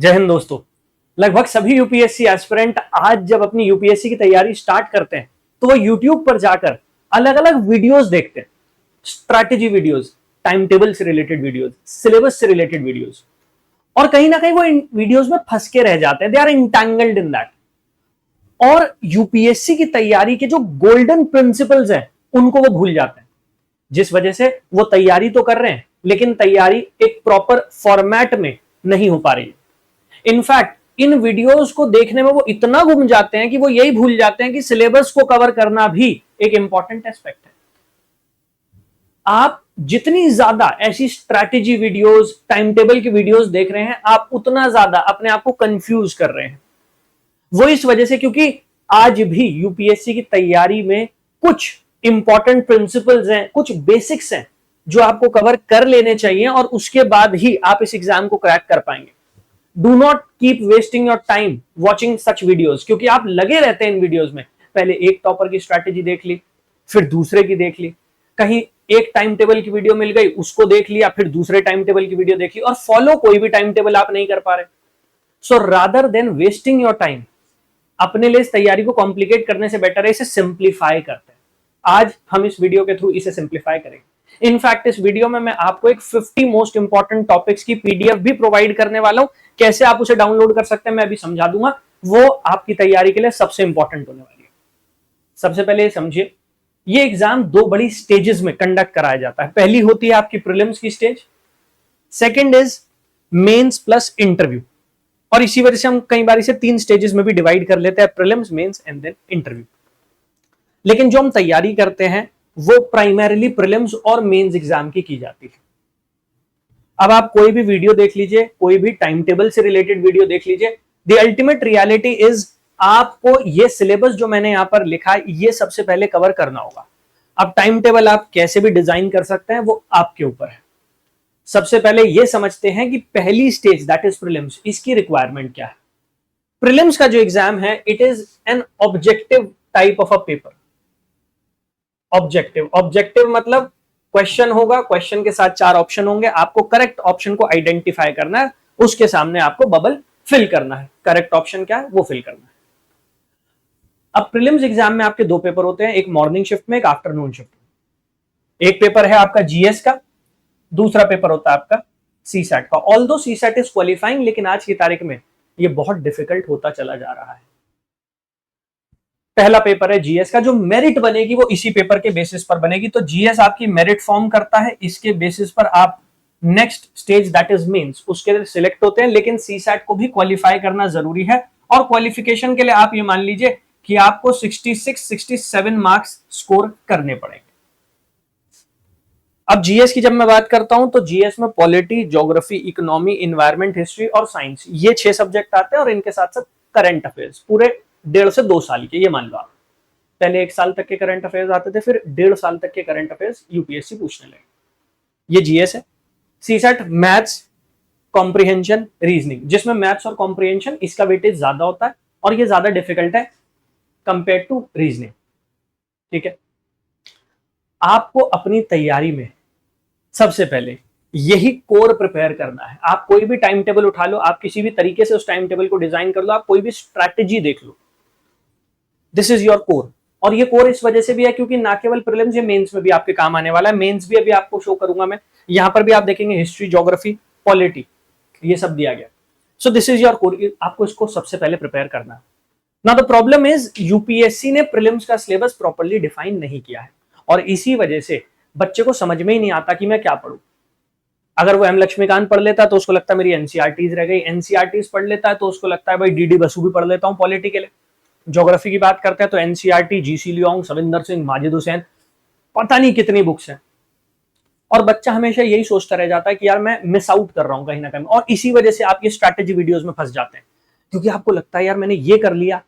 जय हिंद दोस्तों। लगभग सभी यूपीएससी एस्पिरेंट आज जब अपनी यूपीएससी की तैयारी स्टार्ट करते हैं तो वो यूट्यूब पर जाकर अलग अलग वीडियोस देखते हैं, स्ट्रैटेजी वीडियोस, टाइम टेबल से रिलेटेड वीडियोस, सिलेबस से रिलेटेड वीडियोस, और कहीं ना कहीं वो इन वीडियोस में फंस के रह जाते हैं। They are entangled in that. और यूपीएससी की तैयारी के जो गोल्डन प्रिंसिपल्स हैं उनको वो भूल जाते हैं, जिस वजह से वो तैयारी तो कर रहे हैं लेकिन तैयारी एक प्रॉपर फॉर्मेट में नहीं हो पा रही है। इनफैक्ट इन वीडियोस को देखने में वो इतना घूम जाते हैं कि वो यही भूल जाते हैं कि सिलेबस को कवर करना भी एक इंपॉर्टेंट एस्पेक्ट है। आप जितनी ज्यादा ऐसी स्ट्रैटेजी वीडियोस, टाइम टेबल की वीडियोस देख रहे हैं, आप उतना ज्यादा अपने आप को कंफ्यूज कर रहे हैं। वो इस वजह से क्योंकि आज भी यूपीएससी की तैयारी में कुछ इंपॉर्टेंट प्रिंसिपल्स हैं, कुछ बेसिक्स हैं जो आपको कवर कर लेने चाहिए और उसके बाद ही आप इस एग्जाम को क्रैक कर पाएंगे। Do not keep wasting your time watching such videos, क्योंकि आप लगे रहते हैं इन वीडियोस में। पहले एक टॉपर की स्ट्रैटेजी देख ली, फिर दूसरे की देख ली, कहीं एक टाइम टेबल की वीडियो मिल गई उसको देख लिया, फिर दूसरे टाइम टेबल की वीडियो देख ली, और फॉलो कोई भी टाइम टेबल आप नहीं कर पा रहे। So rather than wasting your time, अपने लिए इस तैयारी को कॉम्प्लिकेट करने से बेटर है इसे सिंप्लीफाई करते हैं। आज हम इस वीडियो के थ्रू इसे सिंप्लीफाई करेंगे। इनफैक्ट इस वीडियो में मैं आपको एक 50 मोस्ट इंपॉर्टेंट टॉपिक्स की पीडीएफ भी प्रोवाइड करने वाला हूं। कैसे आप उसे डाउनलोड कर सकते हैं मैं अभी समझा दूंगा। वो आपकी तैयारी के लिए सबसे इंपॉर्टेंट होने वाली है। सबसे पहले समझिए, ये एग्जाम दो बड़ी स्टेजेस में कंडक्ट कराया जाता है। पहली होती है आपकी प्रीलिम्स की stage, second is mains plus interview, और इसी वजह से हम कई बार इसे 3 स्टेजेस में भी डिवाइड कर लेते हैं, prelims, mains and then interview. लेकिन जो हम तैयारी करते हैं वो प्राइमरीली प्रीलिम्स और मेंस एग्जाम की जाती है। अब आप कोई भी वीडियो देख लीजिए, कोई भी टाइम टेबल से रिलेटेड वीडियो देख लीजिए, द अल्टीमेट रियलिटी इज आपको ये सिलेबस जो मैंने यहां पर लिखा है ये सबसे पहले कवर करना होगा। अब टाइम टेबल आप कैसे भी डिजाइन कर सकते हैं वो आपके ऊपर है। सबसे पहले ये समझते हैं कि पहली स्टेज दैट इज प्रीलिम्स, इसकी रिक्वायरमेंट क्या है। प्रीलिम्स का जो एग्जाम है it is an objective type of a paper. Objective मतलब क्वेश्चन होगा, क्वेश्चन के साथ 4 ऑप्शन होंगे, आपको करेक्ट ऑप्शन को आइडेंटिफाई करना है, उसके सामने आपको बबल फिल करना है। करेक्ट ऑप्शन क्या है वो फिल करना है। अब प्रीलिम्स एग्जाम में आपके 2 पेपर होते हैं, एक मॉर्निंग शिफ्ट में, एक आफ्टरनून शिफ्ट में। एक पेपर है आपका जीएस का, दूसरा पेपर होता है आपका सीसैट का। ऑल्दो सीसैट इज क्वालिफाइंग, लेकिन आज की तारीख में ये बहुत डिफिकल्ट होता चला जा रहा है। पहला पेपर है जीएस का, जो मेरिट बनेगी वो इसी पेपर के बेसिस पर बनेगी। तो जीएस आपकी मेरिट फॉर्म करता है, इसके बेसिस पर आप next stage that is mains उसके लिए सिलेक्ट होते हैं। लेकिन सीसैट को भी क्वालिफाई करना जरूरी है, और क्वालिफिकेशन के लिए आप ये मान लीजिए कि आपको 66-67 मार्क्स स्कोर करने पड़ेंगे। अब जीएस की जब मैं बात करता हूं तो जीएस में polity, geography, economy, environment, history और साइंस, ये 6 सब्जेक्ट आते हैं, और इनके साथ साथ करंट अफेयर्स पूरे 1.5 से 2 साल के। ये मान लो आप पहले 1 साल तक के करंट अफेयर्स आते थे, फिर 1.5 साल तक के करंट अफेयर्स यूपीएससी पूछने लगे। ये जीएस है। सीसैट मैथ्स, कॉम्प्रिहेंशन, रीजनिंग, जिसमें मैथ्स और कॉम्प्रिहेंशन इसका वेटेज ज्यादा होता है और ये ज्यादा डिफिकल्ट है कंपेयर टू रीजनिंग। ठीक है, आपको अपनी तैयारी में सबसे पहले यही कोर प्रिपेयर करना है। आप कोई भी टाइम टेबल उठा लो, आप किसी भी तरीके से उस टाइम टेबल को डिजाइन कर लो, आप कोई भी स्ट्रैटेजी देख लो, दिस इज योर कोर। और ये कोर इस वजह से भी है क्योंकि ना केवल प्रीलिम्स, ये मेंस में भी आपके काम आने वाला है। मेंस भी अभी आपको शो करूंगा मैं, यहां पर भी आप देखेंगे हिस्ट्री, ज्योग्राफी, पॉलिटी, ये सब दिया गया। So this is your core, आपको इसको सबसे पहले प्रिपेयर करना है। Now the problem is UPSC ने प्रीलिम्स का सिलेबस प्रॉपर्ली डिफाइन नहीं किया है, और इसी वजह से बच्चे को समझ में ही नहीं आता कि मैं क्या पढ़ूं। अगर वो एम लक्ष्मीकांत पढ़ लेता तो उसको लगता है मेरी एनसीईआरटीज रह गई, एनसीईआरटीज पढ़ लेता है तो उसको लगता है भाई डीडी बसु भी पढ़ लेता हूं पॉलिटी के लिए। ज्योग्राफी की बात करते हैं तो NCERT, GC Leong, Savinder Singh, Majid Hussain, पता नहीं कितनी बुक्स हैं। और बच्चा हमेशा यही सोचता रह जाता है कि यार मैं मिस आउट कर रहा हूं कहीं ना कहीं, और इसी वजह से आप ये स्ट्रैटेजी वीडियोस में फंस जाते हैं, क्योंकि आपको लगता है यार मैंने ये कर लिया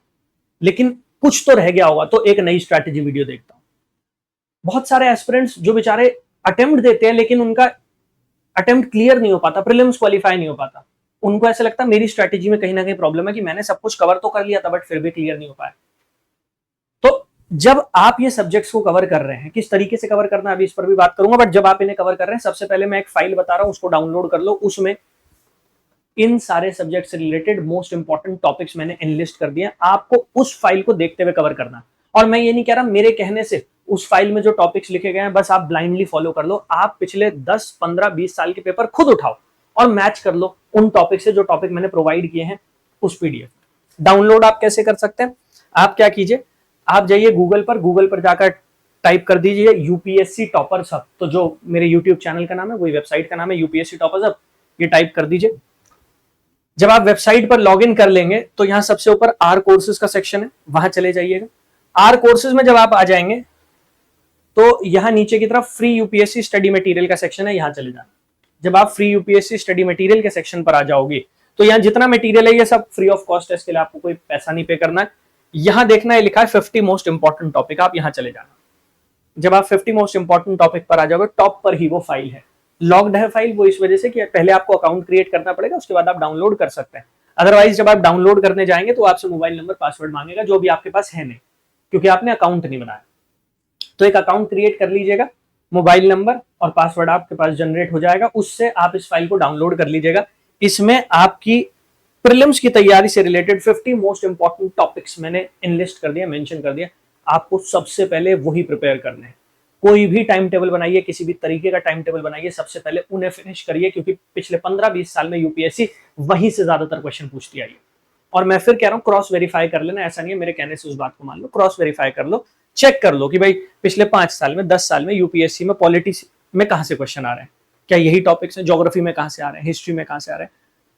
लेकिन कुछ तो रह गया होगा, तो एक नई स्ट्रैटेजी वीडियो देखता हूं। बहुत सारे एस्पिरेंट्स जो बेचारे अटेम्प्ट देते हैं लेकिन उनका अटेम्प्ट क्लियर नहीं हो पाता, प्रीलिम्स क्वालिफाई नहीं हो पाता, उनको ऐसा लगता है मेरी स्ट्रैटेजी में कहीं ना कहीं प्रॉब्लम है कि मैंने सब कुछ कवर तो कर लिया था बट फिर भी क्लियर नहीं हो पाया। तो जब आप ये सब्जेक्ट्स को कवर कर रहे हैं, किस तरीके से कवर करना है अभी इस पर भी बात करूंगा, बट जब आप इन्हें कवर कर रहे हैं सबसे पहले मैं एक फाइल बता रहा हूं, उसको डाउनलोड कर लो। उसमें इन सारे सब्जेक्ट से रिलेटेड मोस्ट इंपॉर्टेंट टॉपिक्स मैंने एनलिस्ट कर दिए, आपको उस फाइल को देखते हुए कवर करना। और मैं ये नहीं कह रहा मेरे कहने से उस फाइल में जो टॉपिक्स लिखे गए हैं बस आप ब्लाइंडली फॉलो कर लो, आप पिछले 10, 15, 20 साल के पेपर खुद उठाओ और मैच कर लो उन टॉपिक से जो टॉपिक मैंने प्रोवाइड किए हैं उस पीडीएफ। डाउनलोड आप कैसे कर सकते हैं? आप क्या कीजिए, आप जाइए गूगल पर जाकर टाइप कर दीजिए यूपीएससी टॉपर्स हब, तो जो मेरे यूट्यूब चैनल का नाम है वही वेबसाइट का नाम है यूपीएससी टॉपर्स हब, ये टाइप कर दीजिए। जब आप वेबसाइट पर लॉग इन कर लेंगे तो यहां सबसे ऊपर आर कोर्सेज का सेक्शन है, वहां चले जाइएगा। आर कोर्सेज में जब आप आ जाएंगे तो यहां नीचे की तरफ फ्री यूपीएससी स्टडी मटेरियल का सेक्शन है, यहां चले जाना। जब आप फ्री यूपीएससी स्टडी मटेरियल के सेक्शन पर आ जाओगे तो यहां जितना मटेरियल है ये सब फ्री ऑफ कॉस्ट है, इसके लिए आपको कोई पैसा नहीं पे करना है। यहां देखना है लिखा है 50 मोस्ट इंपॉर्टेंट टॉपिक, आप यहां चले जाना। जब आप 50 मोस्ट इंपॉर्टेंट टॉपिक पर आ जाओगे टॉप पर ही वो फाइल है, लॉग्ड है फाइल, वो इस वजह से कि पहले आपको अकाउंट क्रिएट करना पड़ेगा, उसके बाद आप डाउनलोड कर सकते हैं। अदरवाइज जब आप डाउनलोड करने जाएंगे तो आपसे मोबाइल नंबर पासवर्ड मांगेगा जो भी आपके पास है नहीं, क्योंकि आपने अकाउंट नहीं बनाया। तो एक अकाउंट क्रिएट कर लीजिएगा, मोबाइल नंबर और पासवर्ड आपके पास जनरेट हो जाएगा, उससे आप इस फाइल को डाउनलोड कर लीजिएगा। इसमें आपकी प्रीलिम्स की तैयारी से रिलेटेड 50 मोस्ट इंपॉर्टेंट टॉपिक्स मैंने इनलिस्ट कर दिया, मेंशन कर दिया। आपको सबसे पहले वही प्रिपेयर करने हैं। कोई भी टाइम टेबल बनाइए, किसी भी तरीके का टाइम टेबल बनाइए, सबसे पहले उन्हें फिनिश करिए, क्योंकि पिछले 15-20 साल में यूपीएससी वहीं से ज्यादातर क्वेश्चन पूछती आई है। और मैं फिर कह रहा हूं क्रॉस वेरीफाई कर लेना, ऐसा नहीं है मेरे कहने से उस बात को मान लो, क्रॉस वेरीफाई कर लो, चेक कर लो कि भाई पिछले 5 साल में 10 साल में यूपीएससी में पॉलिटी में कहां से क्वेश्चन आ रहे हैं, क्या यही टॉपिक्स हैं, ज्योग्राफी में कहां से आ रहे हैं, हिस्ट्री में कहां से आ रहे हैं।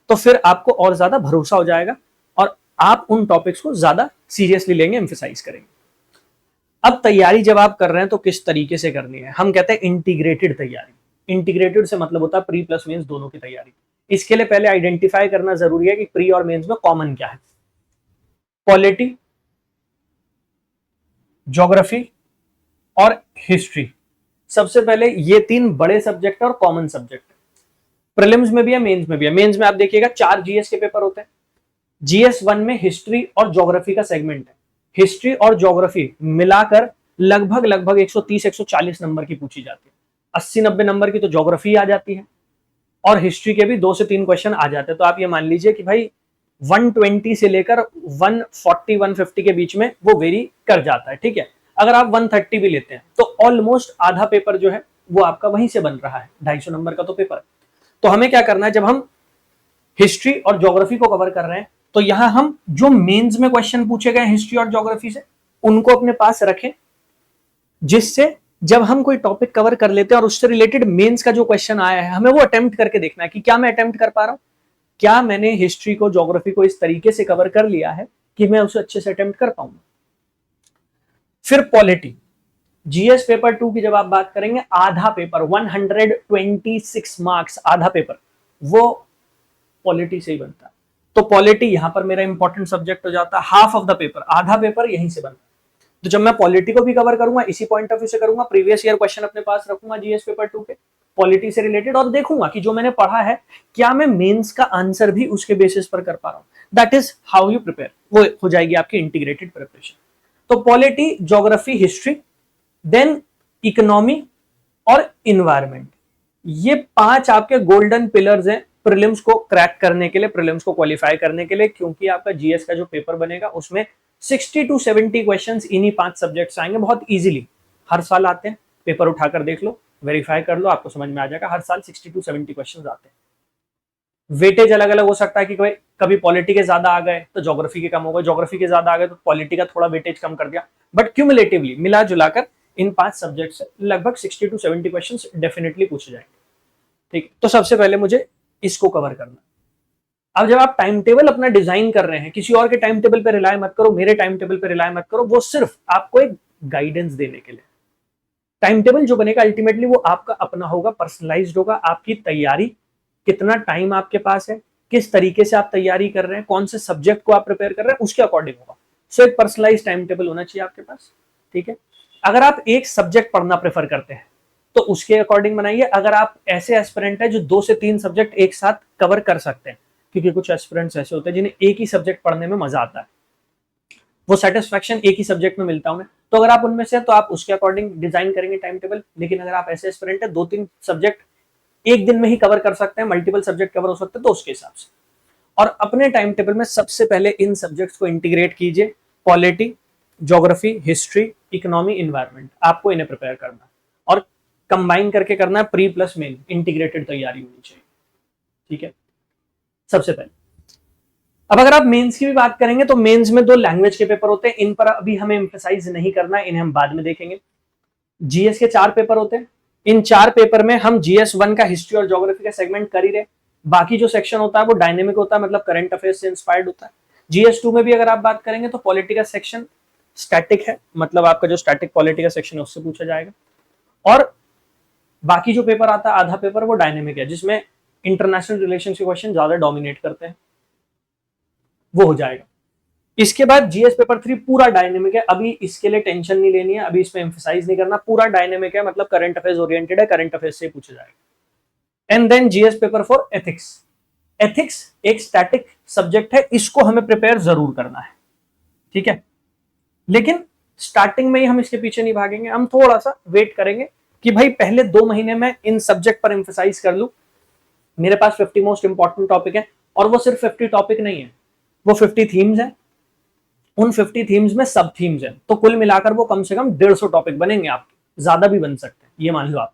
तो फिर आपको और ज्यादा भरोसा हो जाएगा और आप उन टॉपिक्स को ज्यादा सीरियसली लेंगे, एम्फेसाइज करेंगे। अब तैयारी जब आप कर रहे हैं तो किस तरीके से करनी है, हम कहते हैं इंटीग्रेटेड तैयारी। इंटीग्रेटेड से मतलब होता है प्री प्लस मेंस दोनों की तैयारी। इसके लिए पहले आइडेंटिफाई करना जरूरी है कि प्री और मेंस में कॉमन क्या है। पॉलिटी, ज्योग्राफी और हिस्ट्री, सबसे पहले ये 3 बड़े सब्जेक्ट और कॉमन सब्जेक्ट है। प्रीलिम्स में भी है, मेंस में भी है। मेंस में आप देखिएगा 4 जीएस के पेपर होते हैं। जीएस 1 में हिस्ट्री और ज्योग्राफी का सेगमेंट है। हिस्ट्री और ज्योग्राफी मिलाकर लगभग 130-140 नंबर की पूछी जाती है। 80-90 नंबर की तो ज्योग्राफी आ जाती है और हिस्ट्री के भी 2 से 3 क्वेश्चन आ जाते हैं। तो आप ये मान लीजिए कि भाई 120 से लेकर 140-150 के बीच में वो वेरी कर जाता है, ठीक है। अगर आप 130 भी लेते हैं तो ऑलमोस्ट आधा पेपर जो है वो आपका वहीं से बन रहा है, 250 नंबर का तो पेपर है। तो हमें क्या करना है, जब हम हिस्ट्री और ज्योग्राफी को कवर कर रहे हैं तो यहां हम जो मेंस में क्वेश्चन पूछे गए हिस्ट्री और ज्योग्राफी से उनको अपने पास रखें, जिससे जब हम कोई टॉपिक कवर कर लेते हैं और उससे रिलेटेड मेंस का जो क्वेश्चन आया है हमें वो अटेम्प्ट करके देखना है कि क्या मैं अटेम्प्ट कर पा रहा हूं, क्या मैंने हिस्ट्री को ज्योग्राफी को इस तरीके से कवर कर लिया है कि मैं उसे अच्छे से अटेम्प्ट कर पाऊंगा। फिर पॉलिटी, जीएस पेपर 2 की जब आप बात करेंगे, आधा पेपर 126 मार्क्स, आधा पेपर वो पॉलिटी से ही बनता है। तो पॉलिटी यहां पर मेरा इंपॉर्टेंट सब्जेक्ट हो जाता है, हाफ ऑफ द पेपर, आधा पेपर यहीं से बनता है। तो जब मैं पॉलिटी को भी कवर करूंगा इसी पॉइंट ऑफ व्यू से करूंगा, प्रीवियस ईयर क्वेश्चन अपने पास रखूंगा जीएस पेपर 2 के पॉलिटी से रिलेटेड और देखूंगा कि जो मैंने पढ़ा है क्या मैं मेंस का आंसर भी उसके बेसिस पर कर पा रहा हूं। That is how you prepare, वो हो जाएगी आपकी इंटीग्रेटेड प्रिपरेशन। तो polity, geography, history, then economy और इन्वायरमेंट, ये 5 आपके गोल्डन पिलर्स हैं प्रीलिम्स को क्रैक करने के लिए, प्रीलिम्स को क्वालिफाई करने के लिए। क्योंकि आपका जीएस का जो पेपर बनेगा उसमें 60 to 70 क्वेश्चंस इन्हीं 5 सब्जेक्ट्स आएंगे, बहुत इजीली। हर साल आते हैं, पेपर उठाकर देख लो, वेरीफाई कर लो, आपको समझ में आ जाएगा। हर साल 60 to 70 क्वेश्चंस आते हैं। वेटेज अलग अलग हो सकता है कि कभी पॉलिटी के ज्यादा आ गए तो ज्योग्राफी के कम हो गए, ज्योग्राफी के ज्यादा आ गए तो पॉलिटी का थोड़ा वेटेज कम कर दिया, बट क्यूमुलेटिवली मिला जुलाकर इन 5 सब्जेक्ट से लगभग 60 to 70 क्वेश्चंस डेफिनेटली पूछे जाएंगे, ठीक। तो सबसे पहले मुझे इसको कवर करना। अब जब आप टाइम टेबल अपना डिजाइन कर रहे हैं, किसी और के टाइम टेबल पे रिलाय मत करो, मेरे टाइम टेबल पे रिलाय मत करो, वो सिर्फ आपको एक गाइडेंस देने के लिए। टाइम टेबल जो बनेगा अल्टीमेटली वो आपका अपना होगा, पर्सनलाइज्ड होगा। आपकी तैयारी, कितना टाइम आपके पास है, किस तरीके से आप तैयारी कर रहे हैं, कौन से सब्जेक्ट को आप प्रिपेयर कर रहे हैं, उसके अकॉर्डिंग होगा। सो एक पर्सनलाइज टाइम टेबल होना चाहिए आपके पास, ठीक है। अगर आप एक सब्जेक्ट पढ़ना प्रेफर करते हैं तो उसके अकॉर्डिंग बनाइए। अगर आप ऐसे एस्पिरेंट है जो 2 से 3 सब्जेक्ट एक साथ कवर कर सकते हैं, क्योंकि कुछ एस्पिरेंट्स ऐसे होते हैं जिन्हें एक ही सब्जेक्ट पढ़ने में मजा आता है, वो सेटिस्फैक्शन एक ही सब्जेक्ट में मिलता है उन्हें, तो अगर आप उनमें से तो आप उसके अकॉर्डिंग डिजाइन करेंगे टाइम टेबल। लेकिन अगर आप ऐसे एस्पिरेंट है 2-3 सब्जेक्ट एक दिन में ही कवर कर सकते हैं, मल्टीपल सब्जेक्ट कवर हो सकते हैं, तो उसके हिसाब से और अपने टाइम टेबल में सबसे पहले इन सब्जेक्ट्स को इंटीग्रेट कीजिए। Polity, geography, history, economy, environment, आपको इन्हें प्रिपेयर करना है और कंबाइन करके करना है। प्री प्लस मेन इंटीग्रेटेड तैयारी होनी चाहिए, ठीक है, सबसे पहले। अब अगर आप मेंस की भी बात करेंगे तो मेंस में 2 लैंग्वेज के पेपर होते हैं, इन पर अभी हमें एम्फेसाइज नहीं करना है, इन्हें हम बाद में देखेंगे। जीएस के 4 पेपर होते हैं, इन 4 पेपर में हम जीएस 1 का हिस्ट्री और ज्योग्राफी का सेगमेंट कर ही रहे। बाकी जो सेक्शन होता है वो डायनेमिक होता है, मतलब करंट अफेयर्स से इंस्पायर्ड होता है। जीएस 2 में भी अगर आप बात करेंगे तो पॉलिटी का सेक्शन स्टैटिक है, मतलब आपका जो स्टैटिक पॉलिटी का सेक्शन है उससे पूछा जाएगा। और बाकी जो पेपर आता है आधा पेपर वो डायनेमिक है, जिसमें इंटरनेशनल रिलेशन के क्वेश्चन ज्यादा डोमिनेट करते हैं, वो हो जाएगा। इसके बाद जीएस पेपर 3 पूरा डायनेमिक है, अभी इसके लिए टेंशन नहीं लेनी है, अभी इसमें एम्फसाइज नहीं करना, पूरा डायनेमिक है, मतलब करंट अफेयर्स ओरिएंटेड है, करंट अफेयर्स से पूछा जाएगा। And then GS paper 4 ethics. Ethics एक स्टैटिक सब्जेक्ट है, इसको हमें प्रिपेयर जरूर करना है, ठीक है, लेकिन स्टार्टिंग में ही हम इसके पीछे नहीं भागेंगे, हम थोड़ा सा वेट करेंगे कि भाई पहले 2 महीने में इन सब्जेक्ट पर एम्फसाइज कर लूं। मेरे पास 50 मोस्ट इंपॉर्टेंट टॉपिक है, और वो सिर्फ 50 टॉपिक नहीं है, वो 50 थीम्स है, उन 50 थीम्स में सब थीम्स हैं, तो कुल मिलाकर वो कम से कम 150 टॉपिक बनेंगे, आपके ज्यादा भी बन सकते हैं, ये मान लो आप।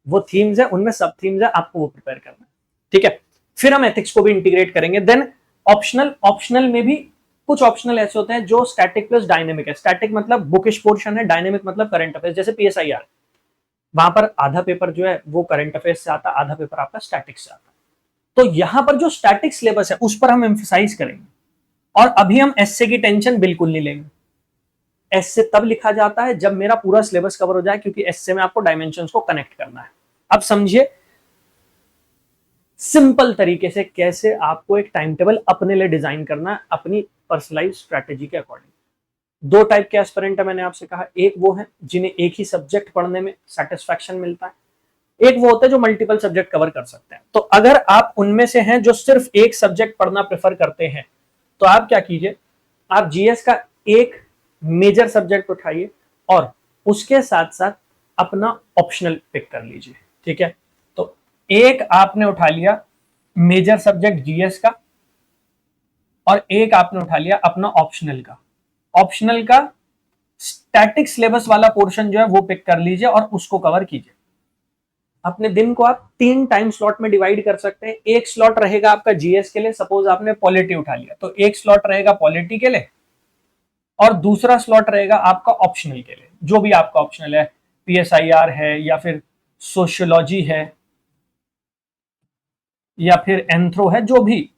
वो थीम्स है, उनमें सब थीम्स है, आपको वो प्रिपेयर करना है, ठीक है। फिर हम एथिक्स को भी इंटीग्रेट करेंगे। देन ऑप्शनल में भी कुछ ऑप्शनल ऐसे होते हैं जो स्टैटिक प्लस डायनेमिक है। स्टैटिक मतलब बुकिश पोर्शन है, डायनेमिक मतलब करंट अफेयर्स, जैसे पीएसआईआर, वहां पर आधा पेपर जो है वो करंट अफेयर्स से आता है, आधा पेपर आपका स्टैटिक से आता है। तो यहां पर जो स्टैटिक सिलेबस है उस पर हम एम्फसाइज करेंगे, और अभी हम एसए की टेंशन बिल्कुल नहीं लेंगे। एसए तब लिखा जाता है जब मेरा पूरा सिलेबस कवर हो जाए, क्योंकि एसए में आपको डायमेंशंस को कनेक्ट करना है। अब समझिए सिंपल तरीके से कैसे आपको एक टाइम टेबल अपने लिए डिजाइन करना है, अपनी पर्सनलाइज स्ट्रैटेजी के अकॉर्डिंग। 2 टाइप के एस्पिरेंट है, मैंने आपसे कहा, एक वो है जिन्हें एक ही सब्जेक्ट पढ़ने में सेटिस्फैक्शन मिलता है, एक वो होता है जो मल्टीपल सब्जेक्ट कवर कर सकते हैं। तो अगर आप उनमें से हैं जो सिर्फ एक सब्जेक्ट पढ़ना प्रेफर करते हैं, तो आप क्या कीजिए, आप जीएस का एक मेजर सब्जेक्ट उठाइए और उसके साथ साथ अपना ऑप्शनल पिक कर लीजिए, ठीक है। तो एक आपने उठा लिया मेजर सब्जेक्ट जीएस का, और एक आपने उठा लिया अपना ऑप्शनल का। ऑप्शनल का स्टैटिक सिलेबस वाला पोर्शन जो है वो पिक कर लीजिए और उसको कवर कीजिए। अपने दिन को आप 3 टाइम स्लॉट में डिवाइड कर सकते हैं। एक स्लॉट रहेगा आपका जीएस के लिए, सपोज आपने पॉलिटी उठा लिया तो एक स्लॉट रहेगा पॉलिटी के लिए, और दूसरा स्लॉट रहेगा आपका ऑप्शनल के लिए, जो भी आपका ऑप्शनल है, पीएसआईआर है या फिर सोशियोलॉजी है या फिर एंथ्रो है, जो भी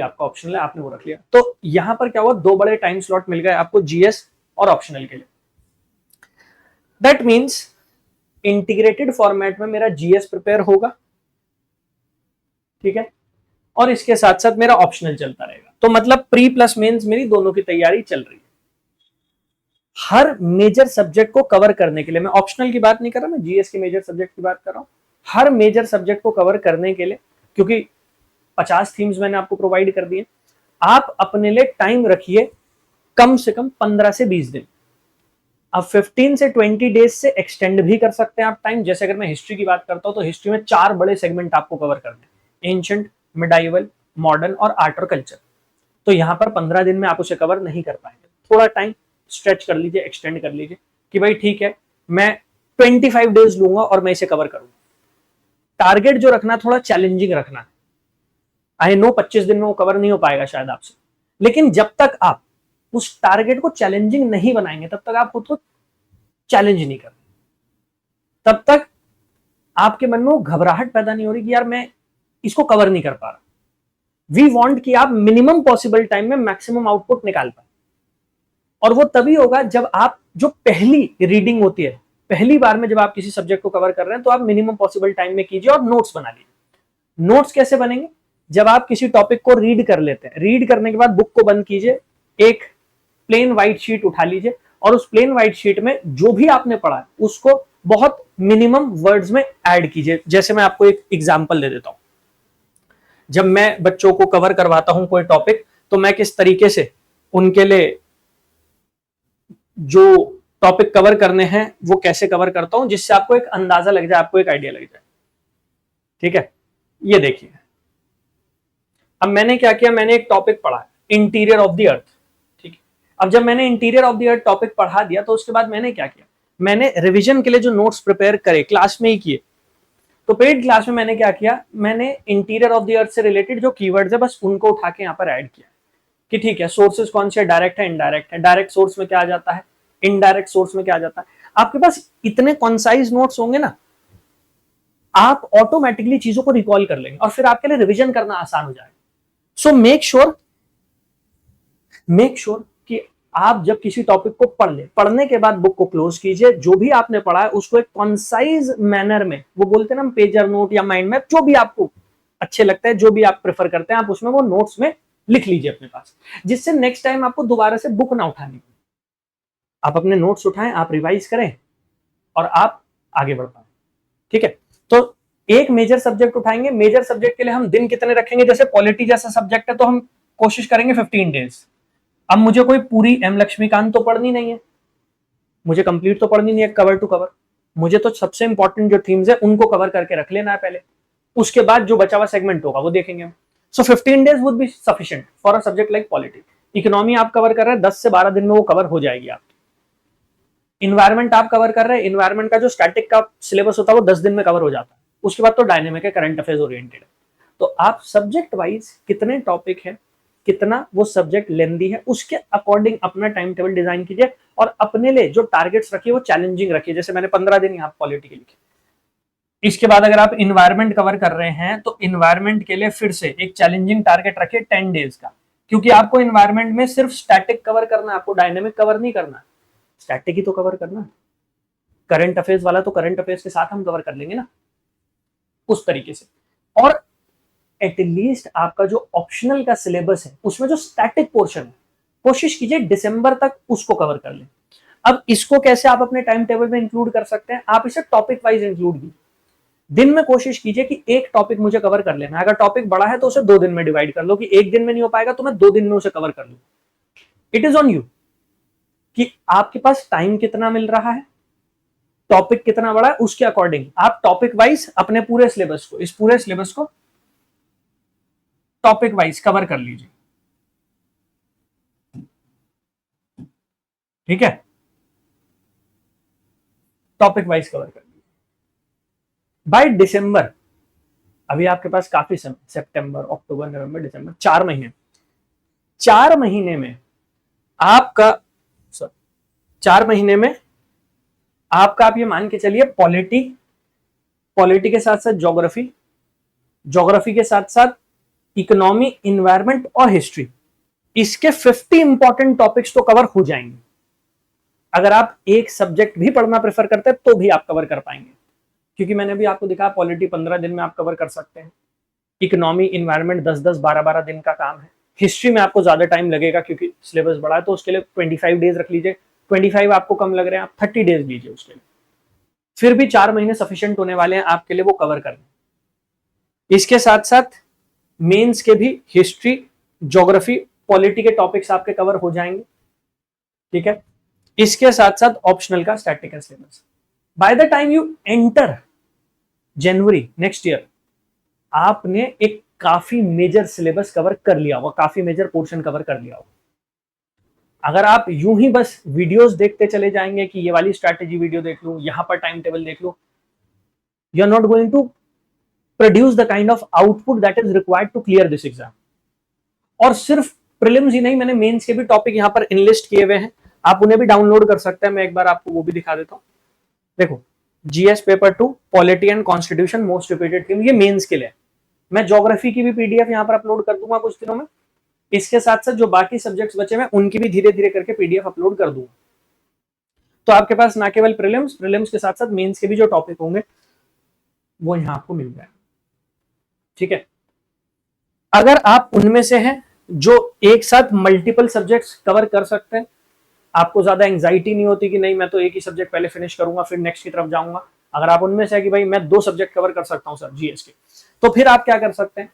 आपका ऑप्शनल है आपने वो रख लिया। तो यहां पर क्या हुआ, 2 बड़े टाइम स्लॉट मिल गए आपको जीएस और ऑप्शनल के लिए। दैट मीन्स इंटीग्रेटेड फॉर्मेट में मेरा जीएस प्रिपेयर होगा, ठीक है, और इसके साथ साथ मेरा ऑप्शनल चलता रहेगा। तो मतलब प्री प्लस मेंस मेरी दोनों की तैयारी चल रही है। हर मेजर सब्जेक्ट को कवर करने के लिए, मैं ऑप्शनल की बात नहीं कर रहा, मैं जीएस के मेजर सब्जेक्ट की बात कर रहा हूं। हर मेजर सब्जेक्ट को कवर करने के लिए, क्योंकि 50 थीम्स मैंने आपको प्रोवाइड कर दिए, आप अपने लिए टाइम रखिए कम से कम 15 से 20 दिन। अब 15 से 20 डेज से एक्सटेंड भी कर सकते हैं आप टाइम। जैसे अगर मैं हिस्ट्री की बात करता हूं तो हिस्ट्री में 4 बड़े सेगमेंट आपको कवर करने हैं, एंशिएंट, मिडाइवल, मॉडर्न और आर्ट और कल्चर। तो यहां पर 15 दिन में आप उसे कवर नहीं कर पाएंगे, थोड़ा टाइम स्ट्रेच कर लीजिए, एक्सटेंड कर लीजिए कि भाई ठीक है मैं 25 डेज लूंगा और मैं इसे कवर करूंगा। टारगेट जो रखना थोड़ा चैलेंजिंग रखना है। आई नो 25 दिन में वो कवर नहीं हो पाएगा शायद आपसे, लेकिन जब तक आप उस टारगेट को चैलेंजिंग नहीं बनाएंगे तब तक आप खुद को चैलेंज नहीं कर, तब तक आपके मन में वो घबराहट पैदा नहीं हो रही कि यार मैं इसको कवर नहीं कर पा रहा। वी वांट कि आप मिनिमम पॉसिबल टाइम में मैक्सिमम आउटपुट निकाल पाए, और वो तभी होगा जब आप, जो पहली रीडिंग होती है, पहली बार में जब आप किसी सब्जेक्ट को कवर कर रहे हैं तो आप मिनिमम पॉसिबल टाइम में कीजिए और नोट्स बना लीजिए। नोट्स कैसे बनेंगे, जब आप किसी टॉपिक को रीड कर लेते हैं, रीड करने के बाद बुक को बंद कीजिए, एक प्लेन व्हाइट शीट उठा लीजिए और उस प्लेन व्हाइट शीट में जो भी आपने पढ़ा है उसको बहुत मिनिमम वर्ड्स में ऐड कीजिए। जैसे मैं आपको एक एग्जांपल दे देता हूं, जब मैं बच्चों को कवर करवाता हूं कोई टॉपिक, तो मैं किस तरीके से उनके लिए जो टॉपिक कवर करने हैं वो कैसे कवर करता हूं, जिससे आपको एक अंदाजा लग जाए, आपको एक आइडिया लग जाए, ठीक है। ये देखिए अब मैंने क्या किया, मैंने एक टॉपिक पढ़ा है इंटीरियर ऑफ द अर्थ, ठीक है। अब जब मैंने interior of the earth topic पढ़ा दिया तो उसके बाद मैंने क्या किया, मैंने रिवीजन के लिए जो नोट्स प्रिपेयर करे क्लास में ही किए। तो पेड क्लास में मैंने क्या किया, मैंने इंटीरियर ऑफ द अर्थ से रिलेटेड जो कीवर्ड्स है बस उनको उठा के यहाँ पर ऐड किया कि ठीक है सोर्सेज कौन से, डायरेक्ट है इनडायरेक्ट है, डायरेक्ट सोर्स में क्या आ जाता है, इनडायरेक्ट सोर्स में क्या आ जाता है। आपके पास इतने कॉन्साइज नोट्स होंगे ना, आप ऑटोमेटिकली चीजों को रिकॉल कर लेंगे और फिर आपके लिए रिवीजन करना आसान हो जाएगा। सो मेक श्योर कि आप जब किसी टॉपिक को पढ़ ले, पढ़ने के बाद बुक को क्लोज कीजिए, जो भी आपने पढ़ा है उसको एक कॉन्साइज मैनर में, वो बोलते हैं ना पेजर नोट या माइंड मैप, जो भी आपको अच्छे लगता है, जो भी आप प्रेफर करते हैं, आप उसमें वो नोट्स में लिख लीजिए अपने पास, जिससे नेक्स्ट टाइम आपको दोबारा से बुक ना उठानी पड़े। आप अपने नोट्स उठाएं, आप रिवाइज करें और आप आगे बढ़ पाए, ठीक है। तो एक मेजर सब्जेक्ट उठाएंगे, मेजर सब्जेक्ट के लिए हम दिन कितने रखेंगे, जैसे पॉलिटी जैसा सब्जेक्ट है तो हम कोशिश करेंगे 15 डेज। अब मुझे कोई पूरी एम लक्ष्मीकांत तो पढ़नी नहीं है, मुझे कंप्लीट तो पढ़नी नहीं है कवर टू कवर, मुझे तो सबसे इंपॉर्टेंट जो थीम्स है उनको कवर करके रख लेना है पहले, उसके बाद जो बचा हुआ सेगमेंट होगा वो देखेंगे हम। सो 15 days would be sufficient for a subject like polity. Economy आप कवर कर रहे हैं 10 से 12 दिन में वो कवर हो जाएगी आपकी। इन्वायरमेंट आप कवर कर रहे हैं, इन्वायरमेंट का जो स्टैटिक का सिलेबस होता है वो 10 दिन में कवर हो जाता है, उसके बाद तो डायनेमिक है, करंट अफेयर्स ओरिएंटेड है। तो आप सब्जेक्ट वाइज कितने टॉपिक है, कितना वो सब्जेक्ट लेंदी है, उसके अकॉर्डिंग अपना टाइम टेबल डिजाइन कीजिए और अपने लिए जो टारगेट्स रखिए वो चैलेंजिंग रखिए। जैसे मैंने 15 दिन यहाँ पॉलिटी के लिखे। इसके बाद अगर आप इन्वायरमेंट कवर कर रहे हैं तो इन्वायरमेंट के लिए फिर से एक चैलेंजिंग टारगेट रखिए 10 डेज का, क्योंकि आपको इन्वायरमेंट में सिर्फ स्टैटिक कवर करना है, आपको डायनेमिक कवर नहीं करना, स्टैटिक ही तो कवर करना है। करंट अफेयर्स वाला तो करंट अफेयर्स के साथ हम कवर कर लेंगे ना, उस तरीके से। और एटलीस्ट आपका जो ऑप्शनल का सिलेबस है उसमें जो स्टैटिक पोर्शन है कोशिश कीजिए दिसंबर तक उसको कवर कर लें। अब इसको कैसे आप अपने टाइम टेबल में इंक्लूड कर सकते हैं, आप इसे टॉपिक वाइज इंक्लूड कीजिए। दिन में कोशिश कीजिए कि एक टॉपिक मुझे कवर कर लेना है, अगर टॉपिक बड़ा है तो उसे 2 दिन में डिवाइड कर लो कि एक दिन में नहीं हो पाएगा तो मैं 2 दिन में उसे कवर कर लूं। इट इज ऑन यू कि आपके पास टाइम कितना मिल रहा है, टॉपिक कितना बड़ा है, उसके अकॉर्डिंग आप टॉपिक वाइज अपने पूरे सिलेबस को, इस पूरे सिलेबस को टॉपिक वाइज कवर कर लीजिए, ठीक है। टॉपिक वाइज कवर कर लीजिए बाय दिसंबर। अभी आपके पास काफी समय, सितंबर, अक्टूबर, नवंबर, दिसंबर, 4 महीने। 4 महीने में आपका 4 महीने में आपका, आप ये मान के चलिए, पॉलिटी के साथ साथ ज्योग्राफी के साथ साथ इकोनॉमी, इन्वायरमेंट और हिस्ट्री, इसके 50 इंपॉर्टेंट टॉपिक्स तो कवर हो जाएंगे। अगर आप एक सब्जेक्ट भी पढ़ना प्रेफर करते हैं तो भी आप कवर कर पाएंगे, क्योंकि मैंने भी आपको दिखा पॉलिटी 15 दिन में आप कवर कर सकते हैं, इकोनॉमी, इन्वायरमेंट 10-10, 12-12 दिन का काम है, हिस्ट्री में आपको ज्यादा टाइम लगेगा क्योंकि सिलेबस बड़ा है, तो उसके लिए 25 डेज रख लीजिए। 25 आपको कम लग रहे हैं, आप 30 डेज लीजिए उसके लिए, फिर भी 4 महीने सफिशिएंट होने वाले हैं आपके लिए वो कवर करने। इसके साथ साथ मेंस के भी हिस्ट्री, ज्योग्राफी, पॉलिटी के टॉपिक्स आपके कवर हो जाएंगे, ठीक है। इसके साथ साथ ऑप्शनल का static syllabus. By the time you enter January next year, आपने एक काफी मेजर सिलेबस कवर कर लिया होगा, काफी मेजर पोर्शन कवर कर लिया होगा। अगर आप यूं ही बस वीडियोस देखते चले जाएंगे कि ये वाली स्ट्रैटेजी वीडियो देख लूं, यहां पर टाइम टेबल देख लूं, you are not going to produce the kind of output that is required to clear this exam. और सिर्फ प्रीलिम्स ही नहीं, मैंने मेंस के भी टॉपिक यहां पर इनलिस्ट किए हुए हैं, आप उन्हें भी डाउनलोड कर सकते हैं। मैं एक बार आपको वो भी दिखा देता हूं। देखो, GS paper 2, polity and constitution most repeated theme, ये मेंस के लिए। मैं ज्योग्राफी की भी पीडीएफ यहां पर अपलोड कर दूंगा कुछ दिनों में। इसके साथ साथ जो बाकी सब्जेक्ट्स बचे हैं उनकी भी धीरे धीरे करके पीडीएफ अपलोड कर दूंगा। तो आपके पास ना केवल प्रीलिम्स के साथ साथ मेंस के भी जो टॉपिक होंगे वो यहां आपको मिल जाएगा, ठीक है। अगर आप उनमें से हैं जो एक साथ मल्टीपल सब्जेक्ट्स कवर कर सकते हैं, आपको ज्यादा एंजाइटी नहीं होती कि नहीं मैं तो एक ही सब्जेक्ट पहले फिनिश करूंगा फिर नेक्स्ट की तरफ जाऊंगा, अगर आप उनमें से है कि भाई मैं 2 सब्जेक्ट कवर कर सकता हूं सर जीएस के, तो फिर आप क्या कर सकते हैं,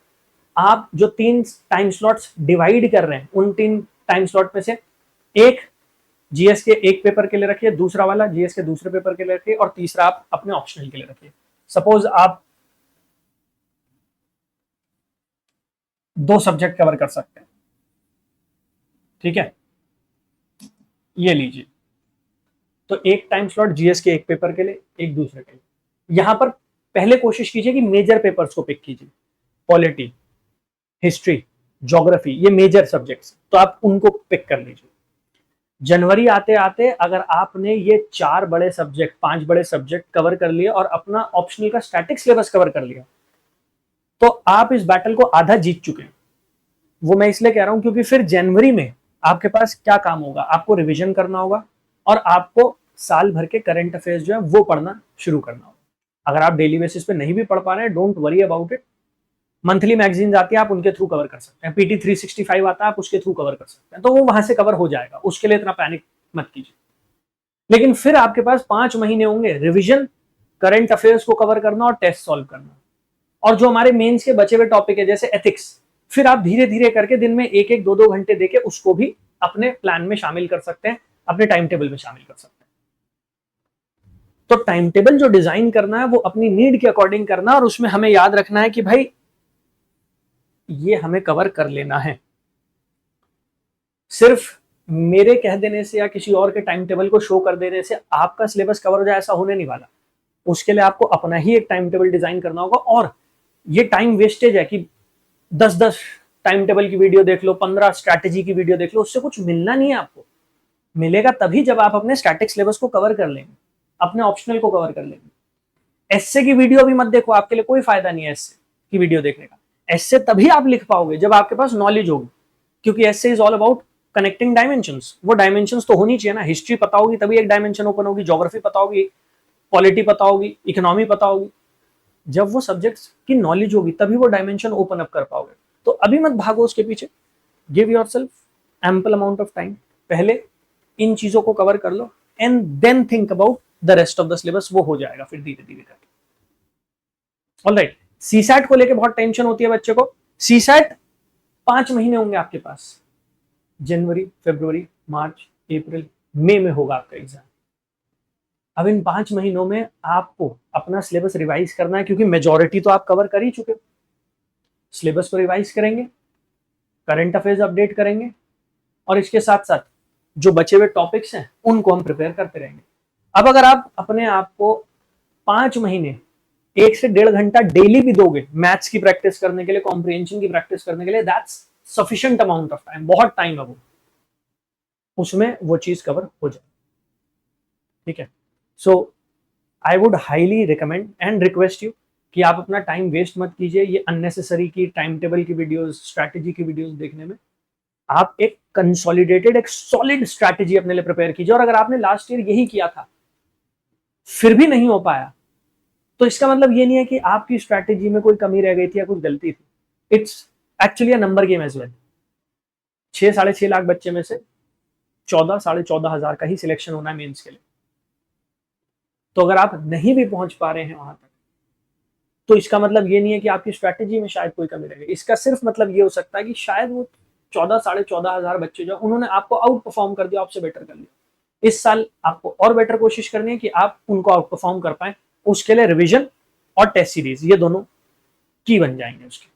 आप जो 3 टाइम स्लॉट्स डिवाइड कर रहे हैं उन 3 टाइम स्लॉट में से एक जीएस के एक पेपर के लिए रखिए, दूसरा वाला जीएस के दूसरे पेपर के लिए रखिए, और तीसरा आप अपने ऑप्शनल के लिए रखिए। सपोज आप 2 सब्जेक्ट कवर कर सकते हैं, ठीक है। ये लीजिए, तो एक टाइम स्लॉट जीएस के एक पेपर के लिए, एक दूसरे के लिए। यहां पर पहले कोशिश कीजिए कि मेजर पेपर्स को पिक कीजिए, पॉलिटी, हिस्ट्री, ज्योग्राफी, ये मेजर सब्जेक्ट्स, तो आप उनको पिक कर लीजिए। जनवरी आते आते अगर आपने ये 4 बड़े सब्जेक्ट, 5 बड़े सब्जेक्ट कवर कर लिए और अपना ऑप्शनल का स्टैटिक सिलेबस कवर कर लिया, तो आप इस बैटल को आधा जीत चुके हैं। वो मैं इसलिए कह रहा हूं क्योंकि फिर जनवरी में आपके पास क्या काम होगा, आपको रिवीजन करना होगा और आपको साल भर के करंट अफेयर्स जो है वो पढ़ना शुरू करना होगा। अगर आप डेली बेसिस पे नहीं भी पढ़ पा रहे हैं, don't worry about it. Monthly magazine आती है, आप उनके थ्रू कवर कर सकते हैं। पीटी 365 आता है, आप उसके थ्रू कवर कर सकते हैं, तो वो वहां से कवर हो जाएगा, उसके लिए इतना पैनिक मत कीजिए। लेकिन फिर आपके पास 5 महीने होंगे रिवीजन, करंट अफेयर्स को कवर करना और टेस्ट सॉल्व करना, और जो हमारे मेंस के बचे हुए टॉपिक है जैसे एथिक्स, फिर आप धीरे धीरे करके दिन में 1-1, 2-2 घंटे देके उसको भी अपने प्लान में शामिल कर सकते हैं, अपने टाइम टेबल में शामिल कर सकते हैं। तो टाइम टेबल जो डिजाइन करना है वो अपनी नीड के अकॉर्डिंग करना, और उसमें हमें याद रखना है कि भाई ये हमें कवर कर लेना है। सिर्फ मेरे कह देने से या किसी और के टाइम टेबल को शो कर देने से आपका सिलेबस कवर हो जाए, ऐसा होने नहीं वाला। उसके लिए आपको अपना ही एक टाइम टेबल डिजाइन करना होगा, और ये टाइम वेस्टेज है कि 10-10 टाइम टेबल की वीडियो देख लो, 15 स्ट्रैटेजी की वीडियो देख लो, उससे कुछ मिलना नहीं है आपको। मिलेगा तभी जब आप अपने स्टैटिक सिलेबस को कवर कर लेंगे, अपने ऑप्शनल को कवर कर लेंगे। एससे की वीडियो भी मत देखो, आपके लिए कोई फायदा नहीं है एससे की वीडियो देखने का। एससे तभी आप लिख पाओगे जब आपके पास नॉलेज होगी, क्योंकि essay is all about connecting dimensions. वो डायमेंशंस तो होनी चाहिए ना, हिस्ट्री पता होगी तभी एक डायमेंशन ओपन होगी, ज्योग्राफी पता होगी, पॉलिटी पता होगी, इकोनॉमी पता होगी। जब वो सब्जेक्ट्स की नॉलेज होगी तभी वो डायमेंशन ओपन अप कर पाओगे। तो अभी मत भागो उसके पीछे, give yourself ample amount of time, पहले इन चीजों को कवर कर लो and then think about the rest of the syllabus, वो हो जाएगा फिर धीरे धीरे करके। ऑलराइट, सीसैट को लेके बहुत टेंशन होती है बच्चे को। सीसैट 5 महीने होंगे आपके पास, जनवरी, फरवरी, मार्च, अप्रैल, मई में होगा आपका एग्जाम। अब इन 5 महीनों में आपको अपना सिलेबस रिवाइज करना है, क्योंकि मेजॉरिटी तो आप कवर कर ही चुके हो। सिलेबस को रिवाइज करेंगे, करंट अफेयर्स अपडेट करेंगे, और इसके साथ साथ जो बचे हुए टॉपिक्स हैं उनको हम प्रिपेयर करते रहेंगे। अब अगर आप अपने आप को 5 महीने 1 से 1.5 घंटा डेली भी दोगे मैथ्स की प्रैक्टिस करने के लिए, कॉम्प्रिहेंशन की प्रैक्टिस करने के लिए, that's sufficient amount of time, बहुत टाइम है वो, उसमें वो चीज कवर हो जाए, ठीक है। So I would highly recommend and request you कि आप अपना टाइम वेस्ट मत कीजिए ये अननेसेसरी की टाइम टेबल की वीडियोस, स्ट्रैटेजी की वीडियोस देखने में। आप एक कंसोलिडेटेड, एक सॉलिड स्ट्रैटेजी अपने लिए प्रिपेयर कीजिए। और अगर आपने लास्ट ईयर यही किया था फिर भी नहीं हो पाया, तो इसका मतलब ये नहीं है कि आपकी स्ट्रैटेजी में कोई कमी रह गई थी या कुछ गलती थी। It's actually a number game as well. 6-6.5 lakh बच्चे में से 14-14,500 का ही सिलेक्शन होना है मेंस के लिए। तो अगर आप नहीं भी पहुंच पा रहे हैं वहां तक, तो इसका मतलब ये नहीं है कि आपकी स्ट्रैटेजी में शायद कोई कमी रह गई। इसका सिर्फ मतलब ये हो सकता है कि शायद वो 14-14,500 बच्चे जो उन्होंने आपको आउट परफॉर्म कर दिया, आपसे बेटर कर लिया। इस साल आपको और बेटर कोशिश करनी है कि आप उनको आउट परफॉर्म कर पाए। उसके लिए रिवीजन और टेस्ट सीरीज, ये दोनों की बन जाएंगे उसके।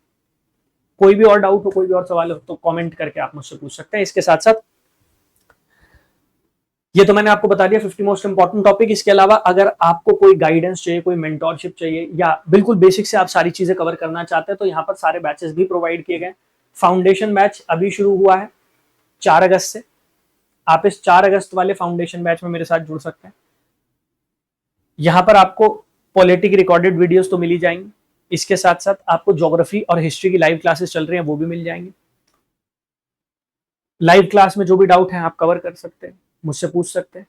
कोई भी और डाउट हो, कोई भी और सवाल हो तो कमेंट करके आप मुझसे पूछ सकते हैं। इसके साथ साथ ये तो मैंने आपको बता दिया 50 मोस्ट इंपॉर्टेंट टॉपिक। इसके अलावा अगर आपको कोई गाइडेंस चाहिए, कोई मेंटोरशिप चाहिए, या बिल्कुल बेसिक से आप सारी चीजें कवर करना चाहते हैं, तो यहाँ पर सारे बैचेस भी प्रोवाइड किए गए। फाउंडेशन बैच अभी शुरू हुआ है 4 अगस्त से। आप इस 4 अगस्त वाले फाउंडेशन बैच में मेरे साथ जुड़ सकते हैं। यहाँ पर आपको पॉलिटी की रिकॉर्डेड वीडियोस तो मिल ही जाएंगी, इसके साथ साथ आपको ज्योग्राफी और हिस्ट्री की लाइव क्लासेस चल रही हैं वो भी मिल जाएंगी। लाइव क्लास में जो भी डाउट है आप कवर कर सकते हैं, मुझसे पूछ सकते हैं।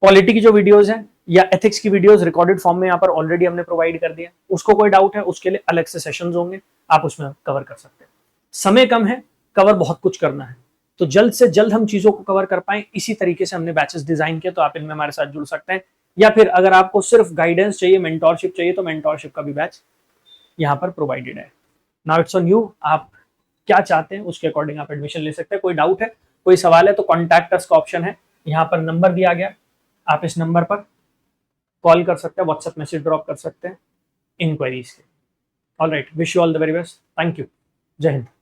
पॉलिटी की जो वीडियोस हैं या एथिक्स की वीडियोस रिकॉर्डेड फॉर्म में यहाँ पर ऑलरेडी हमने प्रोवाइड कर दिया। उसको कोई डाउट है उसके लिए अलग से सेशंस होंगे, आप उसमें कवर कर सकते हैं। समय कम है, कवर बहुत कुछ करना है, तो जल्द से जल्द हम चीजों को कवर कर पाए, इसी तरीके से हमने बैचेस डिजाइन किए। तो आप इनमें हमारे साथ जुड़ सकते हैं, या फिर अगर आपको सिर्फ गाइडेंस चाहिए, मेंटोरशिप चाहिए, तो मेंटोरशिप का भी बैच यहाँ पर प्रोवाइडेड है। नाउ इट्स ऑन यू, आप क्या चाहते हैं उसके अकॉर्डिंग आप एडमिशन ले सकते हैं। कोई डाउट है, कोई सवाल है तो कॉन्टैक्ट अस का ऑप्शन है, यहाँ पर नंबर दिया गया, आप इस नंबर पर कॉल कर सकते हैं, व्हाट्सएप मैसेज ड्रॉप कर सकते हैं इंक्वायरीज के। Alright, wish you all the very best, thank you. जय हिंद।